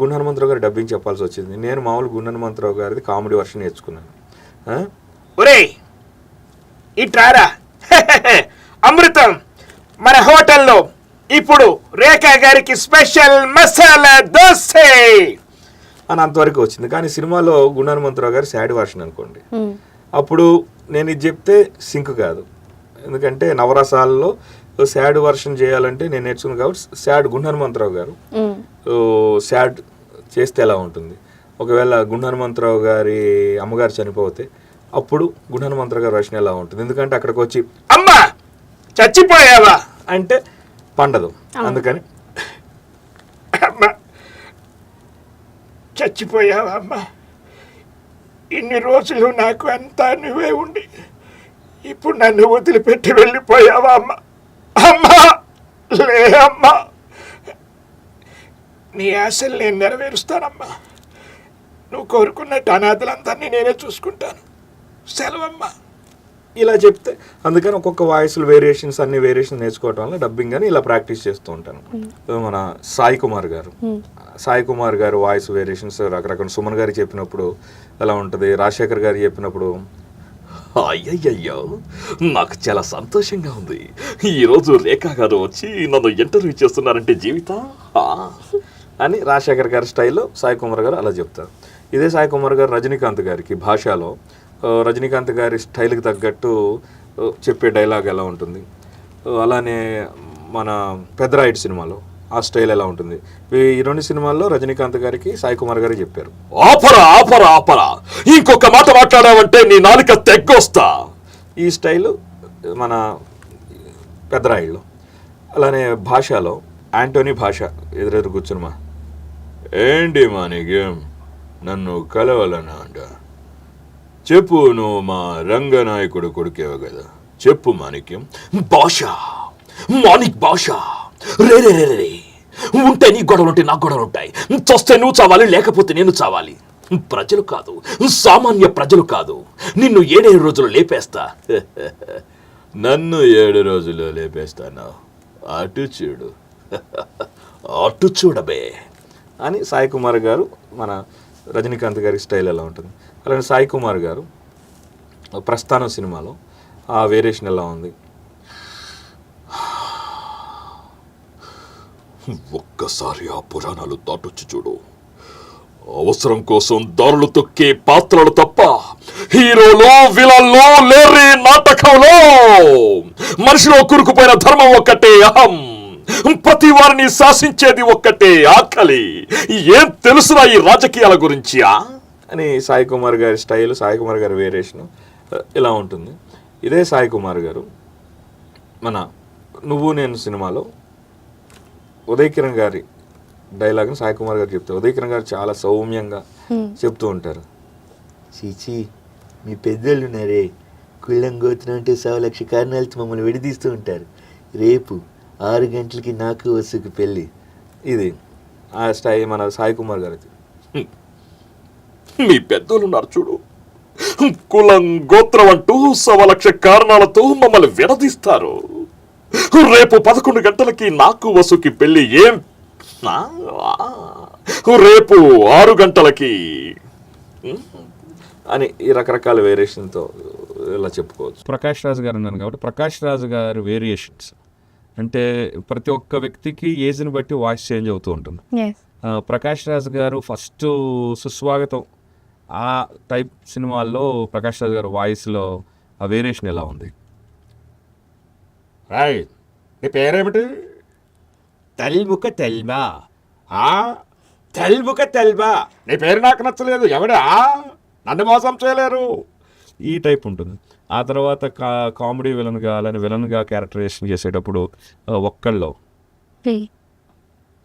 గుండు హనుమంతరావు గారు డబ్బింగ్ చెప్పాల్సి వచ్చింది. నేను మామూలు గుండు హనుమంతరావు గారిది కామెడీ వర్షన్ నేర్చుకున్నాను. ఒరేయ్ ఇట్రారా అమృతం, మన హోటల్లో ఇప్పుడు రేఖా గారికి స్పెషల్ మసాలా దోశ అని అంతవరకు వచ్చింది. కానీ సినిమాలో గుండు హనుమంతరావు గారు సాడ్ వర్షన్ అనుకోండి. అప్పుడు నేను ఇది చెప్తే సింక్ కాదు, ఎందుకంటే నవరసాలలో సాడ్ వర్షన్ చేయాలంటే నేను నేర్చుకున్నాను కాబట్టి సాడ్ గుండు హనుమంతరావు గారు సాడ్ చేస్తే ఎలా ఉంటుంది. ఒకవేళ గుండు హనుమంతరావు గారి అమ్మగారు చనిపోతే అప్పుడు గుండు హనుమంతరావు గారి వర్షన్ ఎలా ఉంటుంది, ఎందుకంటే అక్కడికి వచ్చి అమ్మా చచ్చిపోయావా అంటే పండదు. అందుకని అమ్మా చచ్చిపోయావా అమ్మా, ఇన్ని రోజులు నాకు అంతా నువ్వే ఉండి ఇప్పుడు నన్ను వదిలిపెట్టి వెళ్ళిపోయావా అమ్మా. అమ్మా లే అమ్మా, నీ ఆశలు నేను నెరవేరుస్తానమ్మా. నువ్వు కోరుకున్నట్టు అనాథలందరినీ నేనే చూసుకుంటాను, సెలవమ్మా ఇలా చెప్తే అందుకని ఒక్కొక్క వాయిస్లు వేరియేషన్స్ అన్ని వేరియేషన్ నేర్చుకోవటం వల్ల డబ్బింగ్ అని ఇలా ప్రాక్టీస్ చేస్తూ ఉంటాను. మన సాయి కుమార్ గారు వాయిస్ వేరియేషన్స్ రకరకాల సుమన్ గారికి చెప్పినప్పుడు ఎలా ఉంటుంది, రాజశేఖర్ గారికి చెప్పినప్పుడు అయ్యయ్యో నాకు చాలా సంతోషంగా ఉంది, ఈరోజు రేఖా గారు వచ్చి నన్ను ఇంటర్వ్యూ చేస్తున్నారంటే జీవితం అని రాజశేఖర్ గారి స్టైల్లో సాయి కుమార్ గారు అలా చెప్తారు. ఇదే సాయి కుమార్ గారు రజనీకాంత్ గారికి భాషలో రజనీకాంత్ గారి స్టైల్కి తగ్గట్టు చెప్పే డైలాగ్ ఎలా ఉంటుంది, అలానే మన పెద్దరాయుడు సినిమాలో ఆ స్టైల్ ఎలా ఉంటుంది. ఈ రెండు సినిమాల్లో రజనీకాంత్ గారికి సాయి కుమార్ గారు చెప్పారు. ఆపరా ఇంకొక మాట మాట్లాడావంటే నీ నాలుక తెగ్గొస్తా. ఈ స్టైలు మన పెద్దరాయుడులో. అలానే భాషలో యాంటోనీ భాష ఎదురెదురు కూర్చునిమా, ఏంటి మా నీకేం నన్ను కలవాలన్నా అంట, చెప్పు నువ్వు మా రంగనాయకుడు కొడుకేవో కదా, చెప్పు మాణిక్యం. మాణిక్ భాష రే ఉంటే నీ గొడవలుంటే నాకు గొడవలుంటాయి, చస్తే నువ్వు చావాలి లేకపోతే నేను చావాలి. ప్రజలు కాదు, సామాన్య ప్రజలు కాదు, నిన్ను 7 రోజులు లేపేస్తా. నన్ను 7 రోజుల్లో లేపేస్తాను, అటు చూడు అటు చూడబే అని సాయి కుమార్ గారు మన రజనీకాంత్ గారి స్టైల్ ఎలా ఉంటుంది. అలానే సాయి కుమార్ గారు ప్రస్థానం సినిమాలో ఆ వేరియేషన్ ఎలా ఉంది. ఒక్కసారి ఆ పురాణాలు దాటొచ్చి చూడు, అవసరం కోసం దారులు తొక్కే పాత్రలు తప్ప హీరోలు విలన్లు లేరి నాటకంలో మనిషిలో కూరుకుపోయిన ధర్మం ఒక్కటే అహం, ప్రతి వారిని శాసించేది ఒక్కటే ఆకలి. ఏం తెలుసురా ఈ రాజకీయాల గురించి అని సాయి కుమార్ గారి స్టైల్, సాయి కుమార్ గారి వేరియేషన్ ఇలా ఉంటుంది. ఇదే సాయి కుమార్ గారు మన నువ్వు నేను సినిమాలో ఉదయ్ కిరణ్ గారి డైలాగ్ని సాయి కుమార్ గారు చెప్తారు. ఉదయ్ కిరణ్ గారు చాలా సౌమ్యంగా చెప్తూ ఉంటారు. చీచి మీ పెద్దోళ్ళు ఉన్నారే, కుళ్ళం గోతున అంటే 1,00,000 కారణాలతో మమ్మల్ని విడదీస్తూ ఉంటారు, రేపు 6 గంటలకి నాకు వసుకు పెళ్ళి. ఇది ఆ స్టైల్ మన సాయి కుమార్ గారు. మీ పెద్దోళ్ళు ఉన్నారు చూడు, కులం గోత్రం అంటూ 1,00,000 కారణాలతో మమ్మల్ని విడదీస్తారు, రేపు 11 గంటలకి నాకు వసుకి పెళ్లి, ఏం రేపు 6 గంటలకి అని ఈ రకరకాల వేరియేషన్తో ఇలా చెప్పుకోవచ్చు. ప్రకాష్ రాజు గారు అన్నాను కాబట్టి ప్రకాష్ రాజు గారి వేరియేషన్స్ అంటే ప్రతి ఒక్క వ్యక్తికి ఏజ్ని బట్టి వాయిస్ చేంజ్ అవుతూ ఉంటుంది. ప్రకాష్ రాజు గారు ఫస్ట్ సుస్వాగతం ఆ టైప్ సినిమాల్లో ప్రకాష్ రాజు గారు వాయిస్లో ఆ వేరియేషన్ ఎలా ఉంది? రాయ్ నీ పేరేమిటి? తెల్ముఖ తెల్మా. తెల్ముఖ తెల్మా, నీ పేరు నాకు నచ్చలేదు, ఎవడా నన్ను మోసం చేయలేరు, ఈ టైప్ ఉంటుంది. ఆ తర్వాత కామెడీ విలన్గా అలానే విలన్గా క్యారెక్టరైజేషన్ చేసేటప్పుడు ఒక్కళ్ళలో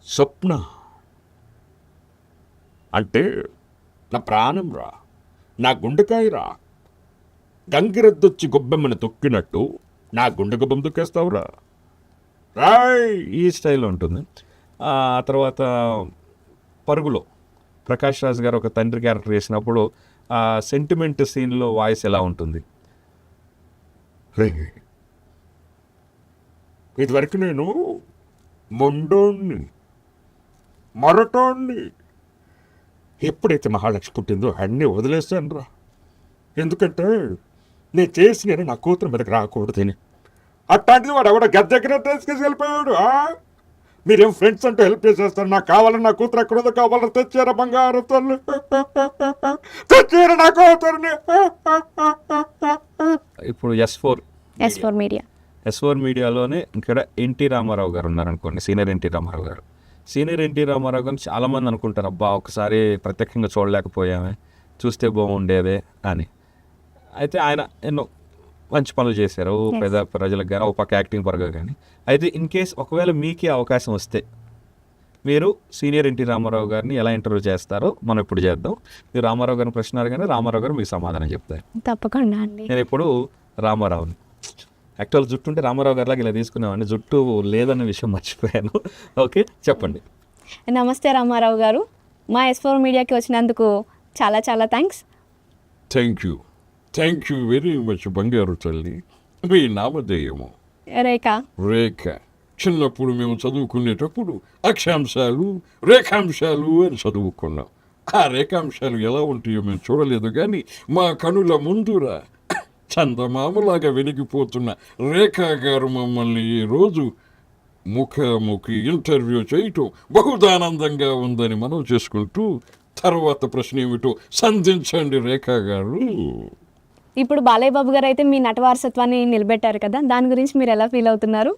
స్వప్న అంటే నా ప్రాణం రా, నా గుండెకాయ రా, గంగిరెద్దొచ్చి గొబ్బెమ్మని తొక్కినట్టు నా గుండె గొబ్బెం తొక్కేస్తావురా రాయ్, ఈ స్టైల్లో ఉంటుంది. ఆ తర్వాత పరుగులో ప్రకాష్ రాజ్ గారు ఒక తండ్రి క్యారెక్టర్ చేసినప్పుడు ఆ సెంటిమెంట్ సీన్లో వాయిస్ ఎలా ఉంటుంది? ఇదివరకు నేను మొండోణ్ణి, మొరటోణ్ణి, ఎప్పుడైతే మహాలక్ష్మి పుట్టిందో అన్నీ వదిలేస్తాను రా. ఎందుకంటే నేను చేసిన నా కూతురు మీదకి రాకూడదని. అట్లాంటిది వాడు ఎవడో గద్దె దగ్గర తీసుకెళ్ళిపోయాడు. మీరేం ఫ్రెండ్స్ అంటే హెల్ప్ చేసేస్తారు. నాకు కావాలని నా కూతురు ఎక్కడో కావాలని తెచ్చారా బంగారు తల్లి, తెచ్చారా నా కూతురుని. ఇప్పుడు S4 మీడియాలోనే ఇక్కడ ఎన్టీ రామారావు గారు ఉన్నారనుకోండి, సీనియర్ ఎన్టీ రామారావు గారు. సీనియర్ ఎన్టీ రామారావు గారిని చాలామంది అనుకుంటారు, అబ్బా ఒకసారి ప్రత్యక్షంగా చూడలేకపోయామే, చూస్తే బాగుండేదే అని. అయితే ఆయన ఎన్నో మంచి పనులు చేశారు ప్రజలకు కానీ, ఒక పక్క యాక్టింగ్ పరంగా కానీ. అయితే ఇన్ కేస్ ఒకవేళ మీకే అవకాశం వస్తే మీరు సీనియర్ ఎన్టీ రామారావు గారిని ఎలా ఇంటర్వ్యూ చేస్తారో మనం ఇప్పుడు చేద్దాం. మీరు రామారావు గారిని ప్రశ్న అడగానే రామారావు గారు మీకు సమాధానం చెప్తారు. తప్పకుండా అండి. నేను ఇప్పుడు రామారావుని యాక్చువల్ జుట్టు ఉంటే రామారావు గారిలాగా ఇలా తీసుకున్నామండి, జుట్టు లేదన్న విషయం మర్చిపోయాను. ఓకే, చెప్పండి. నమస్తే రామారావు గారు, మా S4 మీడియాకి వచ్చినందుకు చాలా చాలా thanks. Thank you very much బంగారు తల్లి. మీ నామధేయము? రేఖ. చిన్నప్పుడు మేము చదువుకునేటప్పుడు అక్షాంశాలు రేఖాంశాలు అని చదువుకున్నాం. ఆ రేఖాంశాలు ఎలా ఉంటాయో మేము చూడలేదు, కానీ మా కనుల ముందురా చందమామలాగా వెలిగిపోతున్న రేఖా గారు మమ్మల్ని ఈరోజు ముఖాముఖి ఇంటర్వ్యూ చేయటం బహుదానందంగా ఉందని మనం చేసుకుంటూ, తర్వాత ప్రశ్న ఏమిటో సంధించండి రేఖా గారు. ఇప్పుడు బాలయ్య బాబు గారు అయితే మీ నట వారసత్వాన్ని నిలబెట్టారు కదా, దాని గురించి మీరు ఎలా ఫీల్ అవుతున్నారు?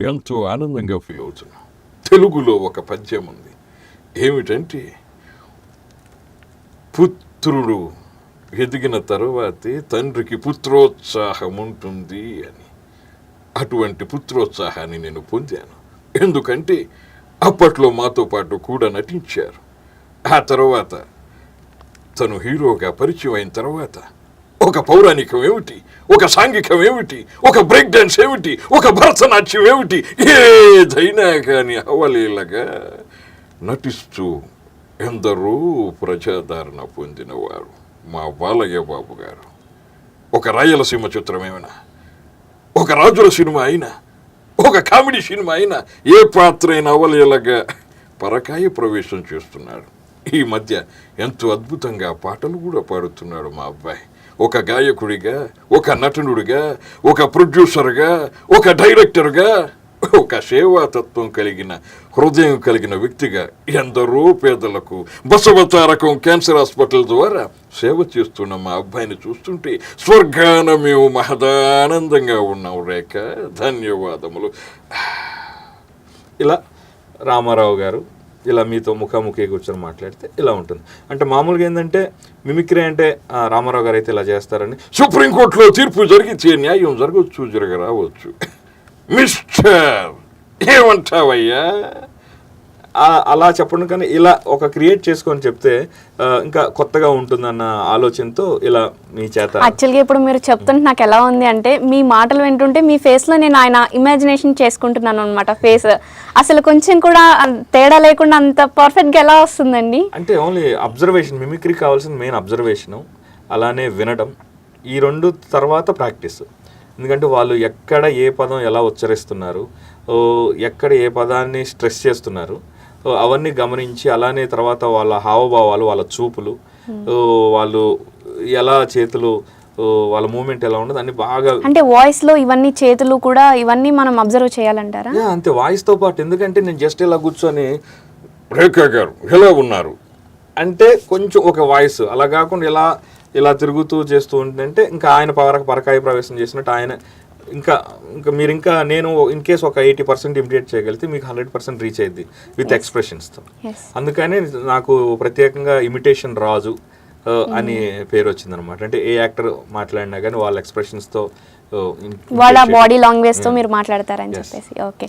ఎంతో ఆనందంగా ఫీల్ అవుతున్నా. తెలుగులో ఒక పద్యం ఉంది, ఏమిటంటే పుత్రుడు ఎదిగిన తరువాతే తండ్రికి పుత్రోత్సాహం ఉంటుంది అని. అటువంటి పుత్రోత్సాహాన్ని నేను పొందాను. ఎందుకంటే అప్పట్లో మాతో పాటు కూడా నటించారు. ఆ తర్వాత తను హీరోగా పరిచయం అయిన తర్వాత ఒక పౌరాణికం ఏమిటి, ఒక సాంఘికం ఏమిటి, ఒక బ్రేక్ డాన్స్ ఏమిటి, ఒక భరతనాట్యం ఏమిటి, ఏదైనా కానీ అవలీలగా నటిస్తూ ఎందరో ప్రజాదరణ పొందినవారు మా బాలయ్య బాబు గారు. ఒక రాయలసీమ చిత్రం ఏమైనా, ఒక రాజుల సినిమా అయినా, ఒక కామెడీ సినిమా అయినా ఏ పాత్ర అయినా అవలీలగా పరకాయ ప్రవేశం చేస్తున్నాడు. ఈ మధ్య ఎంతో అద్భుతంగా పాటలు కూడా పాడుతున్నాడు మా అబ్బాయి. ఒక గాయకుడిగా, ఒక నటునుడిగా, ఒక ప్రొడ్యూసర్గా, ఒక డైరెక్టర్గా, ఒక సేవాతత్వం కలిగిన హృదయం కలిగిన వ్యక్తిగా ఎందరో పేదలకు బసవతారకం క్యాన్సర్ హాస్పిటల్ ద్వారా సేవ చేస్తున్న మా అబ్బాయిని చూస్తుంటే స్వర్గాన మేము మహదానందంగా ఉన్నాం. రేఖ, ధన్యవాదములు. ఇలా రామారావు గారు ఇలా మీతో ముఖాముఖి కూర్చొని మాట్లాడితే ఇలా ఉంటుంది. అంటే మామూలుగా ఏంటంటే మిమిక్రీ అంటే రామారావు గారు అయితే ఇలా చేస్తారని, సుప్రీంకోర్టులో తీర్పు జరిగితే న్యాయం జరగవచ్చు, జరగరావచ్చు. మిస్టర్ ఏమంటావయ్యా? అలా చెప్పడం కానీ ఇలా ఒక క్రియేట్ చేసుకొని చెప్తే ఇంకా కొత్తగా ఉంటుందన్న ఆలోచనతో ఇలా మీ చేత. యాక్చువల్గా ఇప్పుడు మీరు చెప్తుంటే నాకు ఎలా ఉంది అంటే, మీ మాటలు వింటుంటే మీ ఫేస్లో నేను ఆయన ఇమాజినేషన్ చేసుకుంటున్నాను అనమాట. ఫేస్ అసలు కొంచెం కూడా తేడా లేకుండా అంత పర్ఫెక్ట్గా ఎలా వస్తుందండి? అంటే ఓన్లీ అబ్జర్వేషన్, మిమిక్రీ కావాల్సిన మెయిన్ అబ్జర్వేషను, అలానే వినడం, ఈ రెండు తర్వాత ప్రాక్టీస్. ఎందుకంటే వాళ్ళు ఎక్కడ ఏ పదం ఎలా ఉచ్చరిస్తున్నారు, ఎక్కడ ఏ పదాన్ని స్ట్రెస్ చేస్తున్నారు, అవన్నీ గమనించి అలానే తర్వాత వాళ్ళ హావభావాలు, వాళ్ళ చూపులు, వాళ్ళు ఎలా చేతులు, వాళ్ళ మూమెంట్ ఎలా ఉండదు అన్ని బాగా. అంటే వాయిస్ లో ఇవన్నీ చేతులు కూడా ఇవన్నీ మనం అబ్జర్వ్ చేయాలంటారా? అంతే, వాయిస్ తో పాటు. ఎందుకంటే నేను జస్ట్ ఇలా కూర్చొని రేఖా గారు ఎలా ఉన్నారు అంటే కొంచెం ఒక వాయిస్ అలా కాకుండా ఇలా తిరుగుతూ చేస్తూ ఉంటుందంటే ఇంకా ఆయన పరకాయ ప్రవేశం చేసినట్టు ఆయన ఇంకా మీరు ఇంకా నేను ఇన్ కేస్ ఒక 80% ఇమిడియేట్ చేయగలిగితే మీకు 100% రీచ్ అయ్యింది విత్ ఎక్స్ప్రెషన్స్తో. అందుకని నాకు ప్రత్యేకంగా ఇమిటేషన్ రాజు అని పేరు వచ్చిందనమాట. అంటే ఏ యాక్టర్ మాట్లాడినా కానీ వాళ్ళ ఎక్స్ప్రెషన్స్తో, వాళ్ళ బాడీ లాంగ్వేజ్తో మీరు మాట్లాడతారని చెప్పేసి. ఓకే.